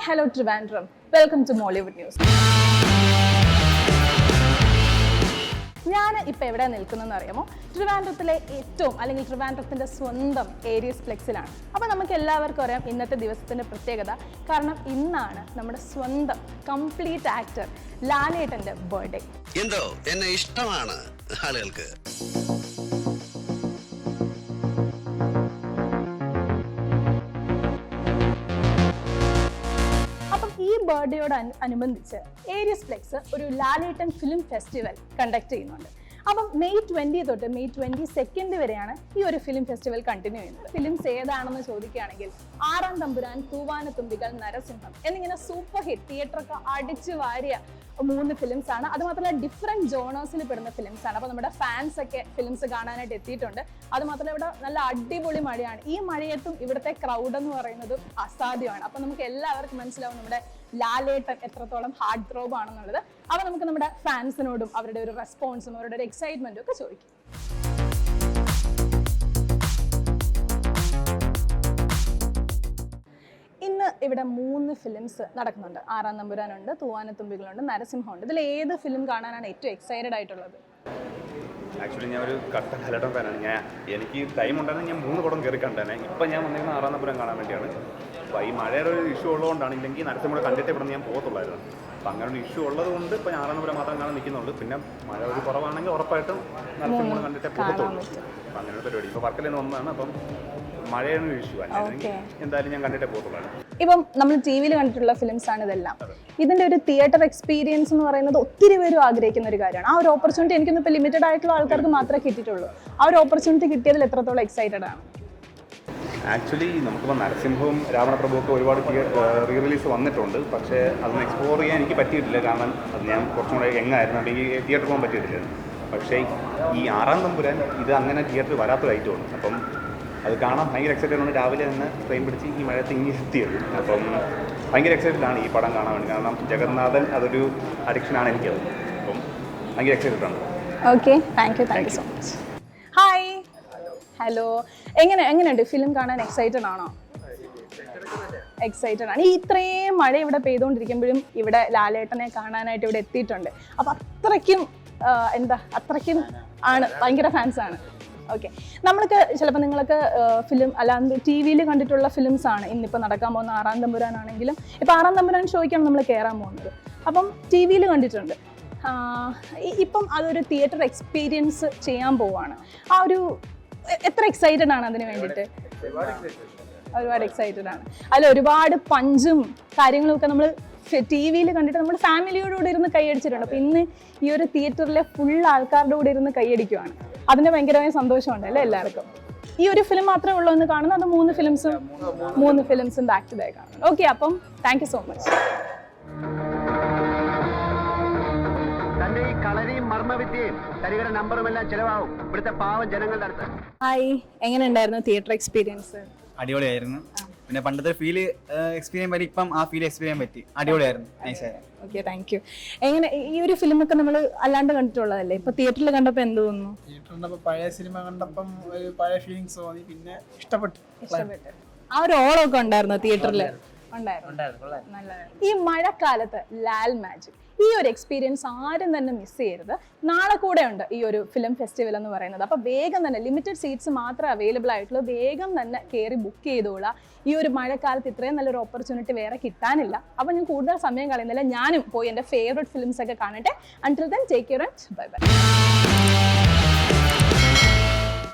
hello Trivandrum. Welcome to Mollywood News. ഞാൻ ഇപ്പോൾ എവിടെ നിൽക്കുന്നതെന്ന് അറിയാമോ? ട്രിവാൻഡ്രത്തിലെ ഏറ്റവും അല്ലെങ്കിൽ ട്രിവാൻഡ്രത്തിൻ്റെ സ്വന്തം ഏരിയസ് ഫ്ലെക്സിലാണ്. അപ്പോൾ നമുക്ക് എല്ലാവർക്കും അറിയാം ഇന്നത്തെ ദിവസത്തിൻ്റെ പ്രത്യേകത. കാരണം ഇന്നാണ് നമ്മുടെ സ്വന്തം കംപ്ലീറ്റ് ആക്ടർ ലാലേട്ടൻ്റെ ബർത്ത്ഡേ. എന്തോ എന്നെ ഇഷ്ടമാണ് ആളുകൾക്ക്. ബർത്ത്ഡേയോട് അനുബന്ധിച്ച് ഏരിയസ് ഫ്ലെക്സ് ഒരു ലാലേട്ടൻ ഫിലിം ഫെസ്റ്റിവൽ കണ്ടക്ട് ചെയ്യുന്നുണ്ട്. അപ്പം മെയ് 20 തൊട്ട് മെയ് 22 വരെയാണ് ഈ ഒരു ഫിലിം ഫെസ്റ്റിവൽ കണ്ടിന്യൂ ചെയ്യുന്നത്. ഫിലിംസ് ഏതാണെന്ന് ചോദിക്കുകയാണെങ്കിൽ ആറാം തമ്പുരാൻ, തൂവാനത്തുമ്പികൾ, നരസിംഹം എന്നിങ്ങനെ സൂപ്പർ ഹിറ്റ് തിയേറ്ററൊക്കെ അടിച്ചു വാരിയ 3 ഫിലിംസ് ആണ്. അതുമാത്രമല്ല ഡിഫറെൻറ്റ് ജോണേഴ്സിൽ പെടുന്ന ഫിലിംസ് ആണ്. അപ്പോൾ നമ്മുടെ ഫാൻസ് ഒക്കെ ഫിലിംസ് കാണാനായിട്ട് എത്തിയിട്ടുണ്ട്. അതുമാത്രമല്ല ഇവിടെ നല്ല അടിപൊളി മഴയാണ്. ഈ മഴയത്തും ഇവിടുത്തെ ക്രൗഡ് എന്ന് പറയുന്നത് അസാധ്യമാണ്. അപ്പോൾ നമുക്ക് എല്ലാവർക്കും മനസ്സിലാവും നമ്മുടെ ലാലേട്ടൻ എത്രത്തോളം ഹാർഡ് ത്രോബ് ആണെന്നുള്ളത്. അപ്പോൾ നമുക്ക് നമ്മുടെ ഫാൻസിനോടും അവരുടെ ഒരു റെസ്പോൺസും അവരുടെ ഒരു എക്സൈറ്റ്മെന്റും ഒക്കെ ചോദിക്കും. ഇന്ന് ഇവിടെ 3 ഫിലിംസ് നടക്കുന്നുണ്ട്. ആറാം തമ്പുരാനുണ്ട്, തൂവാനത്തുമ്പികളുണ്ട്, നരസിംഹമുണ്ട്. ഇതിൽ ഏത് ഫിലിം കാണാനാണ് ഏറ്റവും എക്സൈറ്റഡ് ആയിട്ടുള്ളത്? ആക്ച്വലി ഞാൻ ഒരു കട്ട ലാലേട്ടൻ ഫാനാണ്. എനിക്ക് ടൈം ഉണ്ടായിരുന്നു ഞാൻ 3 പടം കയറി കണ്ടേനെ. ഇപ്പം ഞാൻ വന്നിരുന്ന ആറാം തമ്പുരാൻ കാണാൻ വേണ്ടിയാണ്. അപ്പോൾ ഈ മഴയുടെ ഒരു ഇഷ്യൂ ഉള്ളതുകൊണ്ടാണ്, ഇല്ലെങ്കിൽ നരസിംഹം കണ്ടിട്ട് ഇവിടെ ഞാൻ പോകത്തുള്ളായിരുന്നു. അപ്പോൾ അങ്ങനെ ഒരു ഇഷ്യൂ ഉള്ളത് കൊണ്ട് ഇപ്പോൾ ഞാൻ ആറാം തമ്പുരാൻ മാത്രം കാണാൻ നിൽക്കുന്നുള്ളൂ. പിന്നെ മഴ ഒരു കുറവാണെങ്കിൽ ഉറപ്പായിട്ടും നരസിംഹം കണ്ടിട്ടേ പോകത്തുള്ളൂ. അപ്പോൾ അങ്ങനെ ഒരു പരിപാടി. ഇപ്പോൾ വർക്കിൽ നിന്ന് വന്നതാണ്. അപ്പം മഴയാണ് ഒരു ഇഷ്യൂ അല്ലെങ്കിൽ എന്തായാലും ഞാൻ കണ്ടിട്ടേ പോകത്തുള്ളൂ. ഇപ്പം നമ്മൾ ടി വിയിൽ കണ്ടിട്ടുള്ള ഫിലിംസ് ആണ് ഇതെല്ലാം. ഇതിന്റെ ഒരു തിയേറ്റർ എക്സ്പീരിയൻസ് എന്ന് പറയുന്നത് ഒത്തിരി പേരും ആഗ്രഹിക്കുന്ന ഒരു കാര്യമാണ്. ആ ഒരു ഓപ്പർച്യൂണിറ്റി എനിക്കൊന്നും ഇപ്പോൾ ലിമിറ്റഡ് ആയിട്ടുള്ള ആൾക്കാർക്ക് മാത്രമേ കിട്ടിയിട്ടുള്ളൂ. ആ ഒരു ഓപ്പർച്യൂണിറ്റി കിട്ടിയതിൽ എത്രത്തോളം എക്സൈറ്റഡ് ആണ്? ആക്ച്വലി നമുക്കിപ്പോൾ നരസിംഹവും രാവണപ്രഭുവൊക്കെ ഒരുപാട് റീ റിലീസ് വന്നിട്ടുണ്ട്. പക്ഷേ അതൊന്ന് എക്സ്പ്ലോർ ചെയ്യാൻ എനിക്ക് പറ്റിയിട്ടില്ല. കാരണം അത് ഞാൻ കുറച്ചും കൂടെ യങ്ങായിരുന്നു. അല്ലെങ്കിൽ തിയേറ്ററിൽ പോകാൻ പറ്റിയിട്ടില്ല. പക്ഷേ ഈ ആറാം തമ്പുരാൻ ഇത് അങ്ങനെ തിയേറ്ററിൽ വരാത്തൊരു ഐറ്റമാണ്. അപ്പം അത് കാണാൻ ഭയങ്കര എക്സൈറ്റഡ് ആണ്. രാവിലെ തന്നെ ട്രെയിൻ പിടിച്ച് ഈ മഴയത്ത് ഇങ്ങി എത്തിയത്. അപ്പം ഭയങ്കര എക്സൈറ്റഡ് ആണ് ഈ പടം കാണാൻ വേണ്ടി. കാരണം ജഗന്നാഥൻ അതൊരു അഡിക്ഷനാണ് എനിക്കത്. അപ്പം ഭയങ്കര എക്സൈറ്റഡ് ആണ്. Okay, thank you so much. Hi, hello. എങ്ങനെയുണ്ട് ഫിലിം കാണാൻ? എക്സൈറ്റഡ് ആണോ? എക്സൈറ്റഡ് ആണ്. ഈ ഇത്രയും മഴ ഇവിടെ പെയ്തുകൊണ്ടിരിക്കുമ്പോഴും ഇവിടെ ലാലേട്ടനെ കാണാനായിട്ട് ഇവിടെ എത്തിയിട്ടുണ്ട്. അപ്പം അത്രയ്ക്കും അത്രയ്ക്കും ആണ്, ഭയങ്കര ഫാൻസാണ്. ഓക്കെ, നമ്മൾക്ക് ചിലപ്പോൾ നിങ്ങൾക്ക് ഫിലിം അല്ലാണ്ട് ടി വിയിൽ കണ്ടിട്ടുള്ള ഫിലിംസ് ആണ് ഇന്നിപ്പോൾ നടക്കാൻ പോകുന്ന ആറാം തമ്പുരാനാണെങ്കിലും. ഇപ്പോൾ ആറാം തമ്പുരാൻ ഷോയ്ക്കാണ് നമ്മൾ കയറാൻ പോകുന്നത്. അപ്പം ടി വിയിൽ കണ്ടിട്ടുണ്ട്. ഇപ്പം അതൊരു തിയേറ്റർ എക്സ്പീരിയൻസ് ചെയ്യാൻ പോവാണ്. ആ ഒരു എത്ര എക്സൈറ്റഡ് ആണ് അതിന് വേണ്ടിയിട്ട്? ഒരുപാട് എക്സൈറ്റഡ് ആണ്. അതിൽ ഒരുപാട് പഞ്ചും കാര്യങ്ങളൊക്കെ നമ്മൾ ടി വിയിൽ കണ്ടിട്ട് നമ്മൾ ഫാമിലിയോടുകൂടി ഇരുന്ന് കൈയടിച്ചിട്ടുണ്ട്. അപ്പോൾ ഇന്ന് ഈ ഒരു തിയേറ്ററിലെ ഫുൾ ആൾക്കാരുടെ കൂടെ ഇരുന്ന് കൈയടിക്കുവാണ്. അതിൻ്റെ ഭയങ്കരമായ സന്തോഷമുണ്ട് അല്ലേ എല്ലാവർക്കും? ഈ ഒരു ഫിലിം മാത്രമേ ഉള്ളൂ എന്ന് കാണുന്നത്? അത് 3 ഫിലിംസും ബാക്ക് ടു ബാക്ക് ആണ്. ഓക്കെ, അപ്പം താങ്ക് യു സോ മച്ച്. തന്റെ ഈ കളരിയും മർമ്മവിദ്യയും തരികട നമ്പറും എല്ലാം ചെലവാകും ഇവിടുത്തെ പാവം ജനങ്ങളുടെ അടുത്ത്. ഹായ്, എങ്ങനെ ഉണ്ടായിരുന്നു തിയേറ്റർ എക്സ്പീരിയൻസ്? അടിപൊളിയായിരുന്നു. പിന്നെ പണ്ടത്തെ ഫീല് എക്സ്പീരിയൻസ് പറ്റി ഇപ്പം ആ ഫീൽ എക്സ്പീരിയൻസ് പറ്റി. അടിപൊളിയായിരുന്നു. Okay, thank you. എങ്ങനെ ഈ ഒരു ഫിലിമൊക്കെ നമ്മൾ അല്ലാണ്ട് കണ്ടിട്ടുള്ളതല്ലേ? ഇപ്പൊ തിയേറ്ററിൽ കണ്ടപ്പോൾ എന്ത് തോന്നുന്നു? തിയേറ്ററിൽ പഴയ സിനിമ കണ്ടപ്പം ഒരു പഴയ ഫീലിങ്സ് തോന്നി. പിന്നെ ഇഷ്ടപ്പെട്ടു. ആ ഒരു ഓളമൊക്കെ ഉണ്ടായിരുന്നു തിയേറ്ററിൽ? ഈ മഴക്കാലത്ത് ലാൽ മാജിക്, ഈ ഒരു എക്സ്പീരിയൻസ് ആരും തന്നെ മിസ് ചെയ്യരുത്. നാളെ കൂടെ ഉണ്ട് ഈ ഒരു ഫിലിം ഫെസ്റ്റിവൽ എന്ന് പറയുന്നത്. അപ്പോൾ വേഗം തന്നെ, ലിമിറ്റഡ് സീറ്റ്സ് മാത്രമേ അവൈലബിൾ ആയിട്ടുള്ളൂ. വേഗം തന്നെ കയറി ബുക്ക് ചെയ്തോളാം. ഈ ഒരു മഴക്കാലത്ത് ഇത്രയും നല്ലൊരു ഓപ്പർച്യൂണിറ്റി വേറെ കിട്ടാനില്ല. അപ്പോൾ ഞാൻ കൂടുതൽ സമയം കളയുന്നില്ല. ഞാനും പോയി എൻ്റെ ഫേവറേറ്റ് ഫിലിംസ് ഒക്കെ കാണട്ടെ. Until then take care and bye bye.